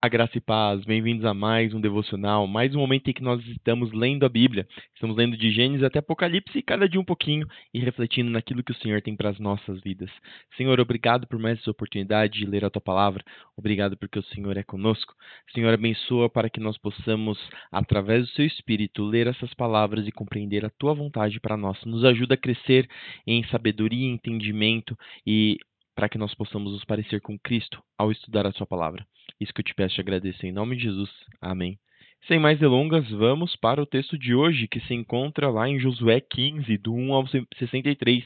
A graça e paz, bem-vindos a mais um devocional, mais um momento em que nós estamos lendo a Bíblia. Estamos lendo de Gênesis até Apocalipse, cada dia um pouquinho, e refletindo naquilo que o Senhor tem para as nossas vidas. Senhor, obrigado por mais essa oportunidade de ler a Tua Palavra. Obrigado porque o Senhor é conosco. Senhor, abençoa para que nós possamos, através do Seu Espírito, ler essas palavras e compreender a Tua vontade para nós. Nos ajuda a crescer em sabedoria e entendimento e para que nós possamos nos parecer com Cristo ao estudar a Sua Palavra. Isso que eu te peço e te agradeço em nome de Jesus. Amém. Sem mais delongas, vamos para o texto de hoje, que se encontra lá em Josué 15, do 1 ao 63.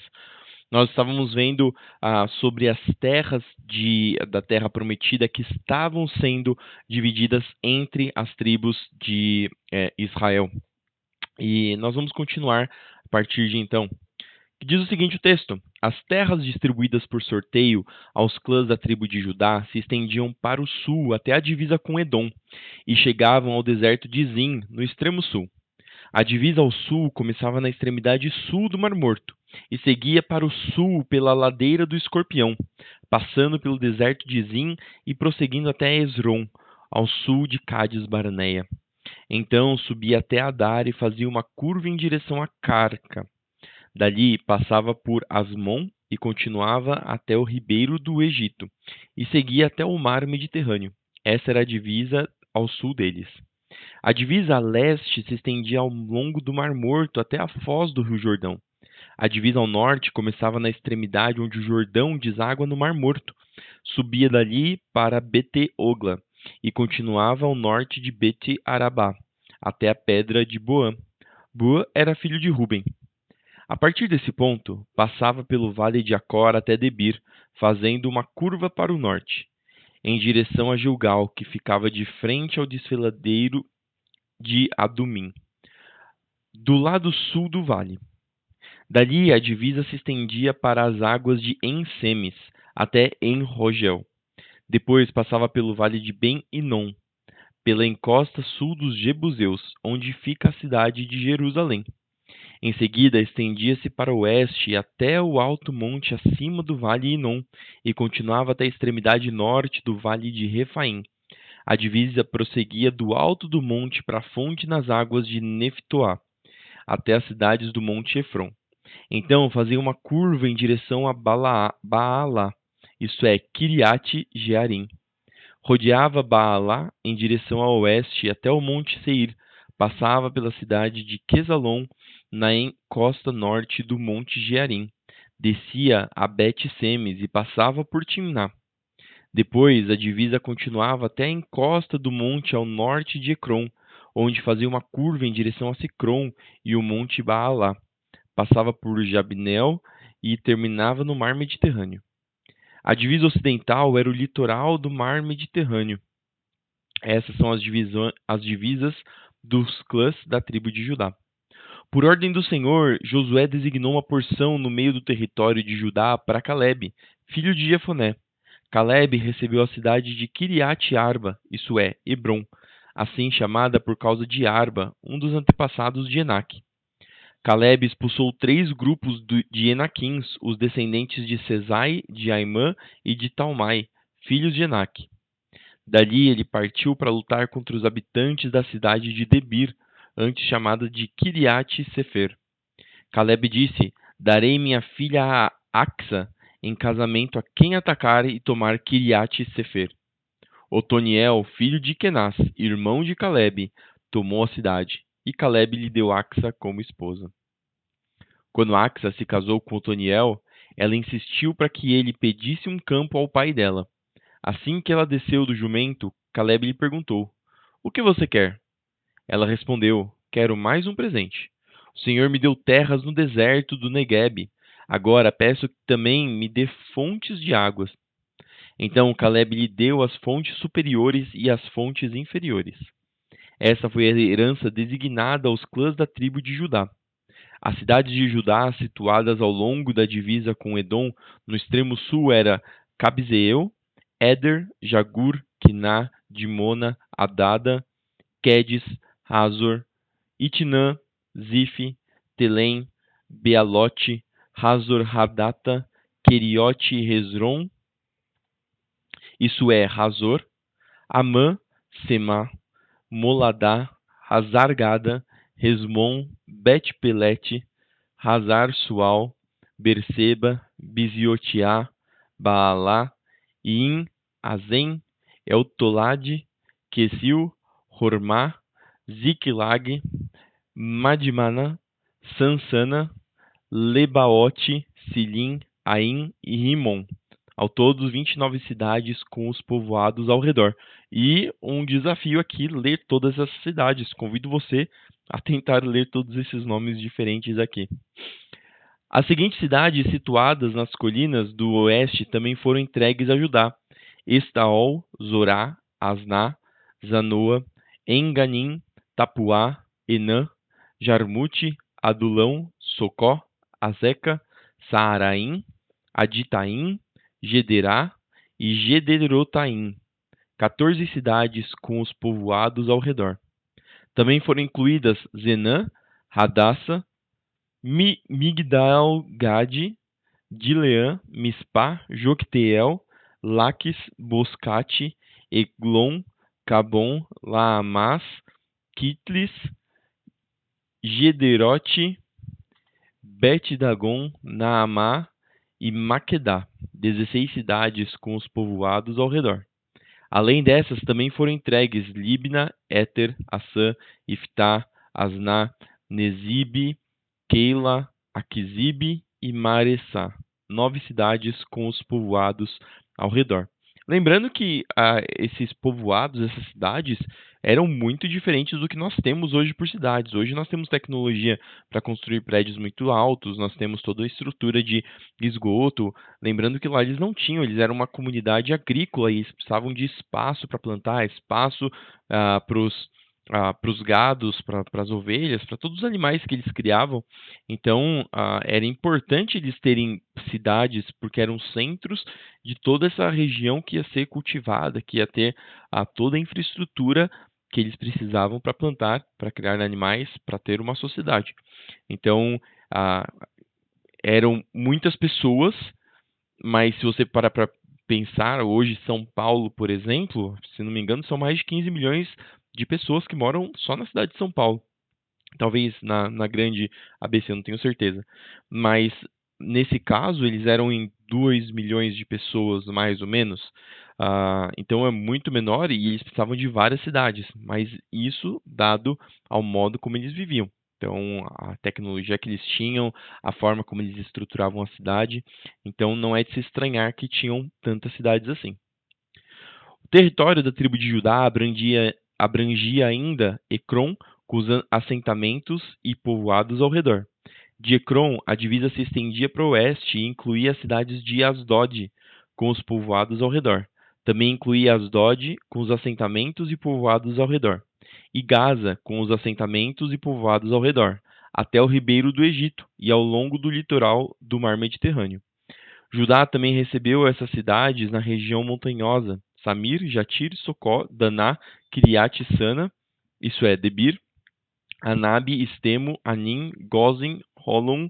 Nós estávamos vendo sobre as terras da Terra Prometida que estavam sendo divididas entre as tribos de Israel. E nós vamos continuar a partir de então. Diz o seguinte o texto: as terras distribuídas por sorteio aos clãs da tribo de Judá se estendiam para o sul até a divisa com Edom e chegavam ao deserto de Zin, no extremo sul. A divisa ao sul começava na extremidade sul do Mar Morto e seguia para o sul pela ladeira do Escorpião, passando pelo deserto de Zin e prosseguindo até Esrom, ao sul de Cádiz Barneia. Então subia até Adar e fazia uma curva em direção a Carca. Dali passava por Asmon e continuava até o ribeiro do Egito, e seguia até o mar Mediterrâneo. Essa era a divisa ao sul deles. A divisa a leste se estendia ao longo do Mar Morto até a foz do Rio Jordão. A divisa ao norte começava na extremidade onde o Jordão deságua no Mar Morto. Subia dali para Bete-Ogla e continuava ao norte de Bete-Arabá, até a pedra de Boã. Boã era filho de Ruben. A partir desse ponto, passava pelo vale de Acor até Debir, fazendo uma curva para o norte, em direção a Gilgal, que ficava de frente ao desfiladeiro de Adumim, do lado sul do vale. Dali a divisa se estendia para as águas de En-Semes, até En-Rogel. Depois passava pelo vale de Ben-Inom, pela encosta sul dos Jebuseus, onde fica a cidade de Jerusalém. Em seguida, estendia-se para o oeste até o alto monte acima do vale Inom e continuava até a extremidade norte do vale de Refaim. A divisa prosseguia do alto do monte para a fonte nas águas de Neftoá, até as cidades do monte Efron. Então fazia uma curva em direção a Baalá, isto é, Kiriat Jearim. Rodeava Baalá em direção a oeste até o monte Seir, passava pela cidade de Quesalon, na encosta norte do monte Jearim, descia a Bet-Semes e passava por Timná. Depois a divisa continuava até a encosta do monte ao norte de Ecrom, onde fazia uma curva em direção a Sicrom e o monte Baalá. Passava por Jabneel e terminava no mar Mediterrâneo. A divisa ocidental era o litoral do mar Mediterrâneo. Essas são as divisas dos clãs da tribo de Judá. Por ordem do Senhor, Josué designou uma porção no meio do território de Judá para Calebe, filho de Jefoné. Calebe recebeu a cidade de Kiriat Arba, isso é, Hebrom, assim chamada por causa de Arba, um dos antepassados de Enaque. Calebe expulsou 3 grupos de Enaquins, os descendentes de Sesai, de Aimã e de Talmai, filhos de Enaque. Dali ele partiu para lutar contra os habitantes da cidade de Debir, antes chamada de Kiriat Sefer. Calebe disse: darei minha filha a Axa em casamento a quem atacar e tomar Kiriat Sefer. Otoniel, filho de Kenaz, irmão de Calebe, tomou a cidade, e Calebe lhe deu Axa como esposa. Quando Axa se casou com Otoniel, ela insistiu para que ele pedisse um campo ao pai dela. Assim que ela desceu do jumento, Calebe lhe perguntou: o que você quer? Ela respondeu: quero mais um presente. O Senhor me deu terras no deserto do Neguebe. Agora peço que também me dê fontes de águas. Então Calebe lhe deu as fontes superiores e as fontes inferiores. Essa foi a herança designada aos clãs da tribo de Judá. As cidades de Judá, situadas ao longo da divisa com Edom, no extremo sul, era Cabzeel, Éder, Jagur, Quiná, Dimona, Adada, Quedes, Hazor, Itnã, Zif, Telém, Bealote, Hazor-Hadata, Queriote e Hezron, isso é, Hazor, Amã, Semá, Moladá, Hazar-Gada, Resmon, Bet-Pelete, Hazar-Sual, Berseba, Biziotiá, Baalá, In, Azem, Eltolade, Quesil, Hormá, Ziklag, Madmana, Sansana, Lebaote, Silim, Aim e Rimon. Ao todo, 29 cidades com os povoados ao redor. E um desafio aqui, ler todas as cidades. Convido você a tentar ler todos esses nomes diferentes aqui. As seguintes cidades situadas nas colinas do oeste também foram entregues a Judá: Estaol, Zorá, Asná, Zanoa, Enganim, Tapuá, Enã, Jarmute, Adulão, Socó, Azeca, Saaraim, Aditaim, Gederá e Gederotaim, 14 cidades com os povoados ao redor. Também foram incluídas Zenã, Hadassa, Migdal-Gade, Dileã, Mispá, Jocteel, Laques, Boscate, Eglon, Cabon, Laamás, Kitlis, Gederote, Bet-Dagon, Naamá e Maquedá, 16 cidades com os povoados ao redor. Além dessas, também foram entregues Libna, Éter, Assã, Iftá, Asná, Nezibe, Keila, Aquisibe e Maressá, 9 cidades com os povoados ao redor. Lembrando que esses povoados, essas cidades, eram muito diferentes do que nós temos hoje por cidades. Hoje nós temos tecnologia para construir prédios muito altos, nós temos toda a estrutura de esgoto. Lembrando que lá eles não tinham, eles eram uma comunidade agrícola e eles precisavam de espaço para plantar, espaço para os gados, para as ovelhas, para todos os animais que eles criavam. Então, era importante eles terem cidades, porque eram centros de toda essa região que ia ser cultivada, que ia ter toda a infraestrutura que eles precisavam para plantar, para criar animais, para ter uma sociedade. Então, eram muitas pessoas, mas se você parar para pensar, hoje São Paulo, por exemplo, se não me engano, são mais de 15 milhões de pessoas que moram só na cidade de São Paulo. Talvez na grande ABC, eu não tenho certeza. Mas nesse caso, eles eram em 2 milhões de pessoas, mais ou menos. Então é muito menor e eles precisavam de várias cidades, mas isso dado ao modo como eles viviam. Então, a tecnologia que eles tinham, a forma como eles estruturavam a cidade. Então, não é de se estranhar que tinham tantas cidades assim. O território da tribo de Judá abrangia ainda Ecrom, com os assentamentos e povoados ao redor. De Ecrom, a divisa se estendia para o oeste e incluía as cidades de Asdod, com os povoados ao redor. Também incluía Asdod, com os assentamentos e povoados ao redor. E Gaza, com os assentamentos e povoados ao redor, até o ribeiro do Egito e ao longo do litoral do mar Mediterrâneo. Judá também recebeu essas cidades na região montanhosa: Samir, Jatir, Socó, Daná, Kiriat Sana, isso é, Debir, Anabe, Estemo, Anim, Gozem, Holon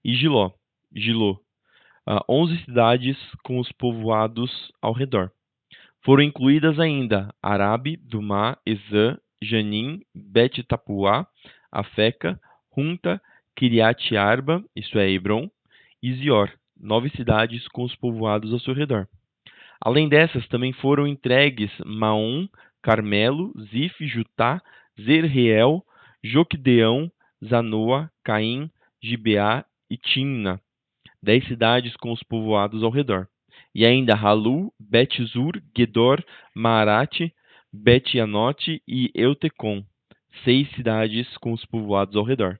e Giló. 11 cidades com os povoados ao redor. Foram incluídas ainda Arabe, Dumá, Ezã, Janim, Bet-Tapuá, Afeca, Hunta, Kiriat Arba, isso é, Hebron, e Zior, 9 cidades com os povoados ao seu redor. Além dessas, também foram entregues Maom, Carmelo, Zif, Jutá, Zerreel, Joquedeão, Zanoa, Caim, Gibeá e Timna, 10 cidades com os povoados ao redor. E ainda Halu, Bet-Zur, Gedor, Maarate, Bet-Anote e Eutecom, 6 cidades com os povoados ao redor.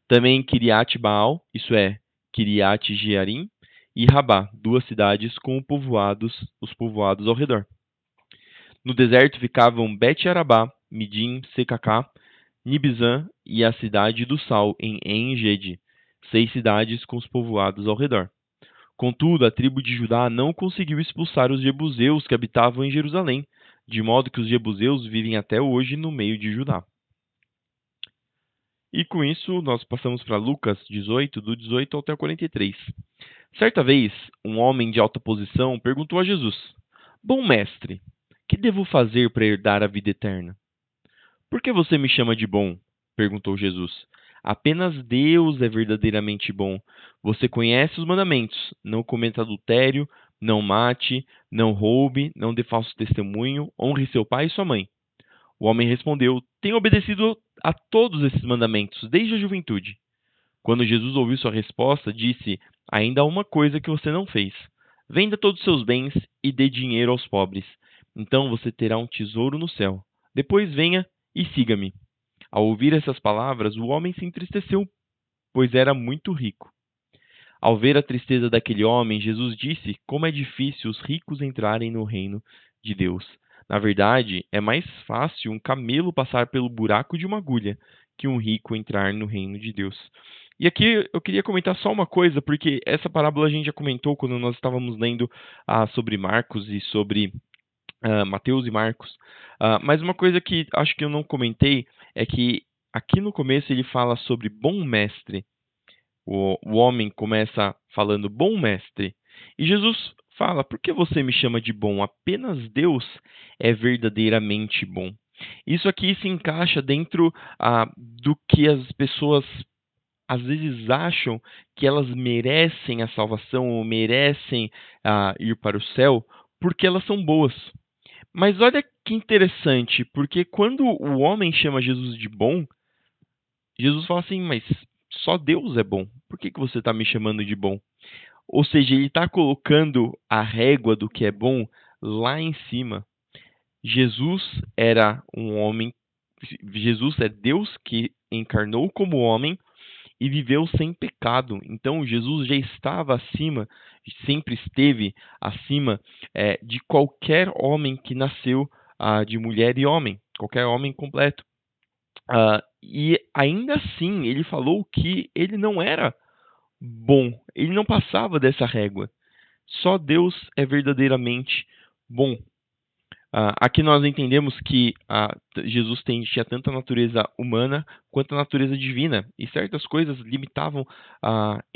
Também Kiriat Baal, isso é, Kiriat Jearim, e Rabá, 2 cidades com os povoados ao redor. No deserto ficavam Bet-Arabá, Midim, Secacá, Nibzã e a cidade do Sal, em En-Gedi, 6 cidades com os povoados ao redor. Contudo, a tribo de Judá não conseguiu expulsar os jebuseus que habitavam em Jerusalém, de modo que os jebuseus vivem até hoje no meio de Judá. E com isso, nós passamos para Lucas 18, do 18 até o 43. Certa vez, um homem de alta posição perguntou a Jesus: Bom mestre, Que devo fazer para herdar a vida eterna? Por que você me chama de bom? Perguntou Jesus. Apenas Deus é verdadeiramente bom. Você conhece os mandamentos: não cometa adultério, não mate, não roube, não dê falso testemunho, honre seu pai e sua mãe. O homem respondeu: tenho obedecido a todos esses mandamentos desde a juventude. Quando Jesus ouviu sua resposta, disse: ainda há uma coisa que você não fez. Venda todos os seus bens e dê dinheiro aos pobres. Então você terá um tesouro no céu. Depois venha e siga-me. Ao ouvir essas palavras, o homem se entristeceu, pois era muito rico. Ao ver a tristeza daquele homem, Jesus disse: como é difícil os ricos entrarem no reino de Deus. Na verdade, é mais fácil um camelo passar pelo buraco de uma agulha que um rico entrar no reino de Deus. E aqui eu queria comentar só uma coisa, porque essa parábola a gente já comentou quando nós estávamos lendo sobre Marcos e sobre Mateus e Marcos. Mas uma coisa que acho que eu não comentei é que aqui no começo ele fala sobre bom mestre. O homem começa falando bom mestre. E Jesus fala: por que você me chama de bom? Apenas Deus é verdadeiramente bom. Isso aqui se encaixa dentro do que as pessoas às vezes acham que elas merecem a salvação ou merecem ir para o céu porque elas são boas. Mas olha que interessante, porque quando o homem chama Jesus de bom, Jesus fala assim: mas só Deus é bom. Por que você está me chamando de bom? Ou seja, ele está colocando a régua do que é bom lá em cima. Jesus era um homem, Jesus é Deus que encarnou como homem e viveu sem pecado. Então Jesus já estava acima, sempre esteve acima de qualquer homem que nasceu de mulher e homem, qualquer homem completo. E ainda assim ele falou que ele não era bom, ele não passava dessa régua. Só Deus é verdadeiramente bom. Aqui nós entendemos que Jesus tinha tanto a natureza humana quanto a natureza divina, e certas coisas limitavam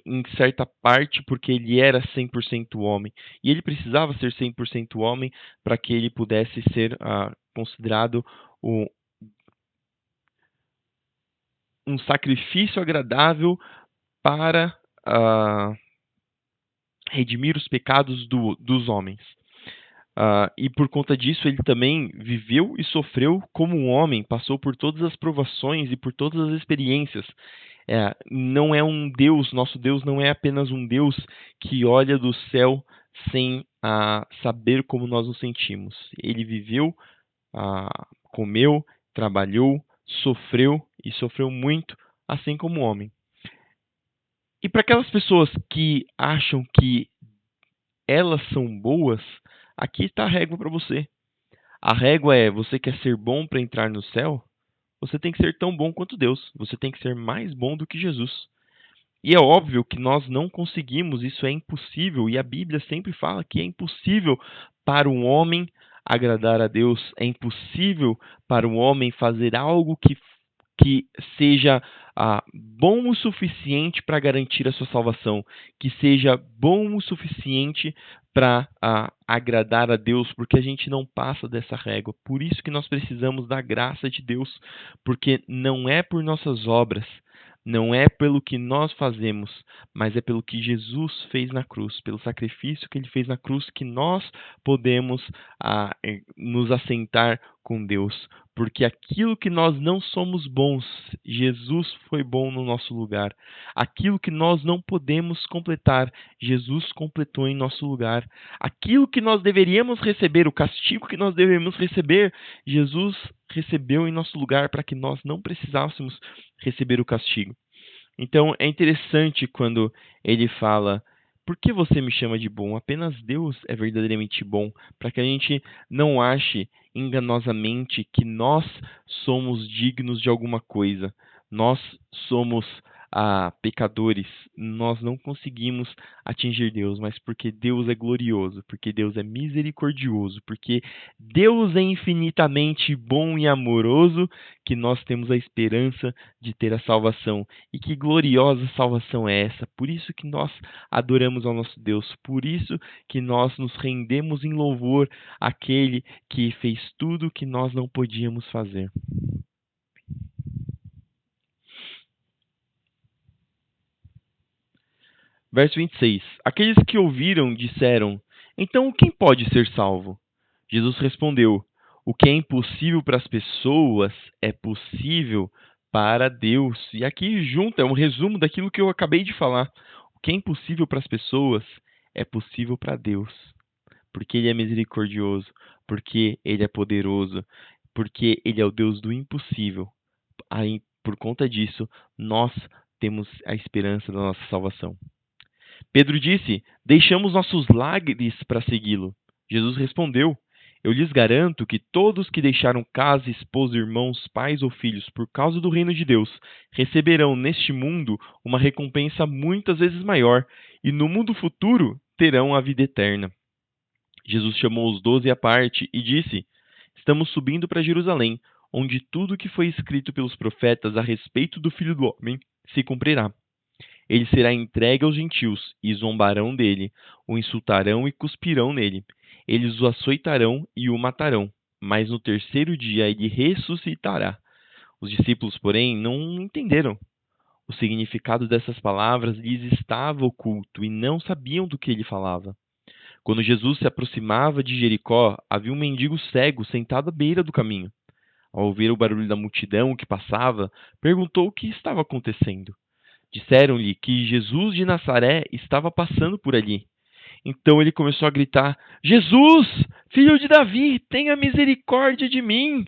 em certa parte porque ele era 100% homem, e ele precisava ser 100% homem para que ele pudesse ser considerado um sacrifício agradável para redimir os pecados dos homens. E por conta disso, ele também viveu e sofreu como um homem, passou por todas as provações e por todas as experiências. Não é um Deus, nosso Deus não é apenas um Deus que olha do céu sem saber como nós nos sentimos. Ele viveu, comeu, trabalhou, sofreu e sofreu muito, assim como o homem. E para aquelas pessoas que acham que elas são boas, aqui está a régua para você. A régua é: você quer ser bom para entrar no céu? Você tem que ser tão bom quanto Deus. Você tem que ser mais bom do que Jesus. E é óbvio que nós não conseguimos, isso é impossível, e a Bíblia sempre fala que é impossível para um homem agradar a Deus, é impossível para um homem fazer algo que seja bom o suficiente para garantir a sua salvação, que seja bom o suficiente para agradar a Deus, porque a gente não passa dessa régua. Por isso que nós precisamos da graça de Deus, porque não é por nossas obras, não é pelo que nós fazemos, mas é pelo que Jesus fez na cruz, pelo sacrifício que ele fez na cruz, que nós podemos nos assentar com Deus. Porque aquilo que nós não somos bons, Jesus foi bom no nosso lugar. Aquilo que nós não podemos completar, Jesus completou em nosso lugar. Aquilo que nós deveríamos receber, o castigo que nós deveríamos receber, Jesus recebeu em nosso lugar para que nós não precisássemos receber o castigo. Então é interessante quando ele fala: por que você me chama de bom? Apenas Deus é verdadeiramente bom, para que a gente não ache enganosamente que nós somos dignos de alguma coisa. Nós somos pecadores, nós não conseguimos atingir Deus, mas porque Deus é glorioso, porque Deus é misericordioso, porque Deus é infinitamente bom e amoroso, que nós temos a esperança de ter a salvação. E que gloriosa salvação é essa? Por isso que nós adoramos ao nosso Deus, por isso que nós nos rendemos em louvor àquele que fez tudo o que nós não podíamos fazer. Verso 26. Aqueles que ouviram disseram: Então quem pode ser salvo? Jesus respondeu: O que é impossível para as pessoas é possível para Deus. E aqui junto é um resumo daquilo que eu acabei de falar. O que é impossível para as pessoas é possível para Deus. Porque Ele é misericordioso, porque Ele é poderoso, porque Ele é o Deus do impossível. Aí, por conta disso, nós temos a esperança da nossa salvação. Pedro disse: Deixamos nossos lagres para segui-lo. Jesus respondeu: Eu lhes garanto que todos que deixaram casa, esposa, irmãos, pais ou filhos por causa do reino de Deus receberão neste mundo uma recompensa muitas vezes maior, e no mundo futuro terão a vida eterna. Jesus chamou os 12 à parte e disse: Estamos subindo para Jerusalém, onde tudo o que foi escrito pelos profetas a respeito do Filho do Homem se cumprirá. Ele será entregue aos gentios, e zombarão dele, o insultarão e cuspirão nele. Eles o açoitarão e o matarão, mas no terceiro dia ele ressuscitará. Os discípulos, porém, não entenderam. O significado dessas palavras lhes estava oculto e não sabiam do que ele falava. Quando Jesus se aproximava de Jericó, havia um mendigo cego sentado à beira do caminho. Ao ouvir o barulho da multidão que passava, perguntou o que estava acontecendo. Disseram-lhe que Jesus de Nazaré estava passando por ali. Então ele começou a gritar: Jesus, filho de Davi, tenha misericórdia de mim!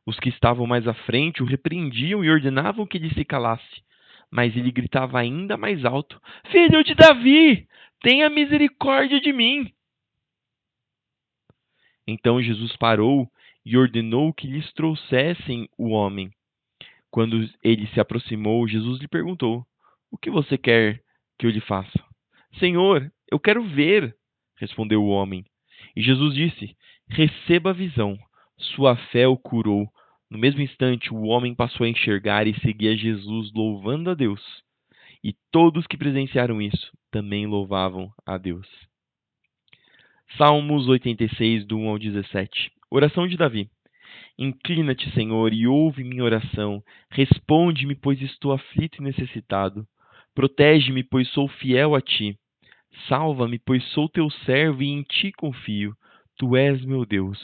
Os que estavam mais à frente o repreendiam e ordenavam que ele se calasse. Mas ele gritava ainda mais alto: Filho de Davi, tenha misericórdia de mim! Então Jesus parou e ordenou que lhes trouxessem o homem. Quando ele se aproximou, Jesus lhe perguntou: O que você quer que eu lhe faça? Senhor, eu quero ver, respondeu o homem. E Jesus disse: Receba a visão. Sua fé o curou. No mesmo instante, o homem passou a enxergar e seguia Jesus, louvando a Deus. E todos que presenciaram isso também louvavam a Deus. Salmos 86, do 1 ao 17. Oração de Davi. Inclina-te, Senhor, e ouve minha oração. Responde-me, pois estou aflito e necessitado. Protege-me, pois sou fiel a ti. Salva-me, pois sou teu servo e em ti confio. Tu és meu Deus.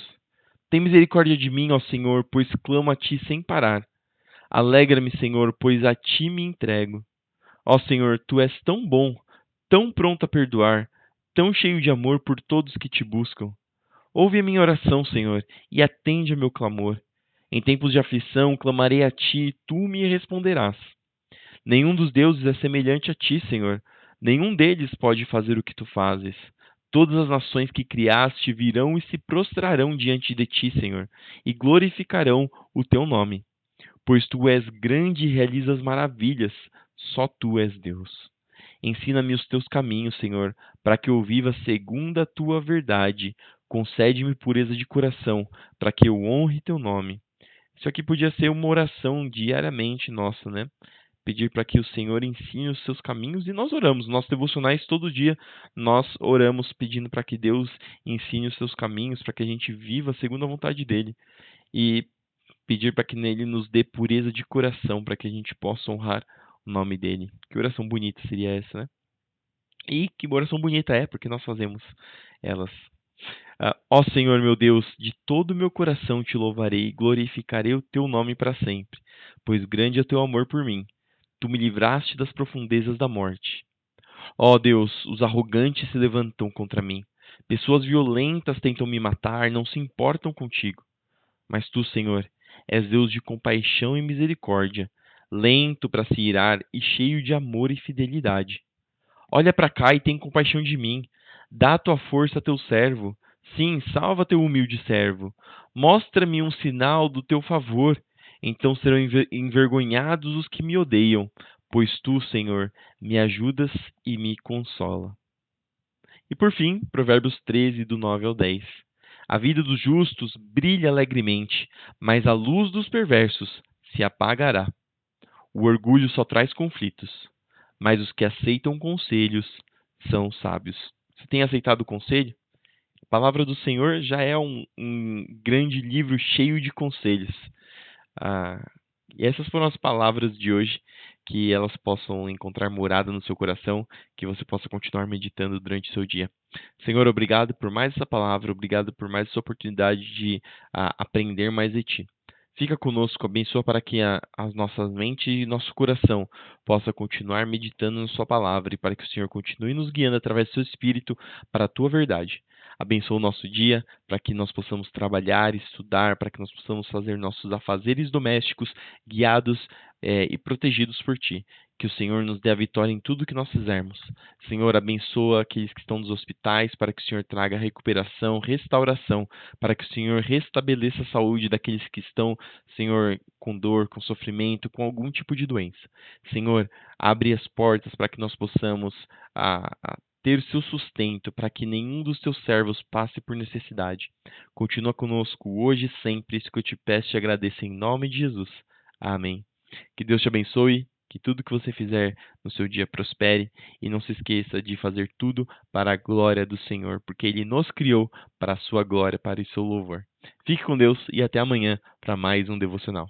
Tem misericórdia de mim, ó Senhor, pois clamo a ti sem parar. Alegra-me, Senhor, pois a ti me entrego. Ó Senhor, tu és tão bom, tão pronto a perdoar, tão cheio de amor por todos que te buscam. Ouve a minha oração, Senhor, e atende ao meu clamor. Em tempos de aflição, clamarei a ti, e tu me responderás. Nenhum dos deuses é semelhante a ti, Senhor. Nenhum deles pode fazer o que tu fazes. Todas as nações que criaste virão e se prostrarão diante de ti, Senhor, e glorificarão o teu nome. Pois tu és grande e realizas maravilhas, só tu és Deus. Ensina-me os teus caminhos, Senhor, para que eu viva segundo a tua verdade. Concede-me pureza de coração, para que eu honre teu nome. Isso aqui podia ser uma oração diariamente nossa, né? Pedir para que o Senhor ensine os seus caminhos, e nós oramos. Nossos devocionais, todo dia, nós oramos pedindo para que Deus ensine os seus caminhos, para que a gente viva segundo a vontade dele. E pedir para que nele nos dê pureza de coração, para que a gente possa honrar o nome dele. Que oração bonita seria essa, né? E que oração bonita é, porque nós fazemos elas. Ó Senhor meu Deus, de todo o meu coração te louvarei e glorificarei o teu nome para sempre, pois grande é o teu amor por mim. Tu me livraste das profundezas da morte. Ó Deus, os arrogantes se levantam contra mim. Pessoas violentas tentam me matar, não se importam contigo. Mas tu, Senhor, és Deus de compaixão e misericórdia, lento para se irar e cheio de amor e fidelidade. Olha para cá e tem compaixão de mim. Dá a tua força a teu servo. Sim, salva teu humilde servo. Mostra-me um sinal do teu favor. Então serão envergonhados os que me odeiam. pois tu, Senhor, me ajudas e me consola. E por fim, Provérbios 13, do 9 ao 10. A vida dos justos brilha alegremente, mas a luz dos perversos se apagará. O orgulho só traz conflitos, mas os que aceitam conselhos são sábios. Você tem aceitado o conselho? A palavra do Senhor já é um grande livro cheio de conselhos. Ah, e essas foram as palavras de hoje, que elas possam encontrar morada no seu coração, que você possa continuar meditando durante o seu dia. Senhor, obrigado por mais essa palavra, obrigado por mais essa oportunidade de aprender mais de Ti. Fica conosco, abençoa para que as nossas mentes e nosso coração possa continuar meditando na Sua palavra e para que o Senhor continue nos guiando através do Seu Espírito para a Tua verdade. Abençoa o nosso dia para que nós possamos trabalhar, estudar, para que nós possamos fazer nossos afazeres domésticos guiados e protegidos por Ti. Que o Senhor nos dê a vitória em tudo que nós fizermos. Senhor, abençoa aqueles que estão nos hospitais, para que o Senhor traga recuperação, restauração, para que o Senhor restabeleça a saúde daqueles que estão, Senhor, com dor, com sofrimento, com algum tipo de doença. Senhor, abre as portas para que nós possamos ter seu sustento, para que nenhum dos teus servos passe por necessidade. Continua conosco hoje e sempre, isso que eu te peço e te agradeço em nome de Jesus. Amém. Que Deus te abençoe, que tudo que você fizer no seu dia prospere e não se esqueça de fazer tudo para a glória do Senhor, porque Ele nos criou para a sua glória, para o seu louvor. Fique com Deus e até amanhã para mais um devocional.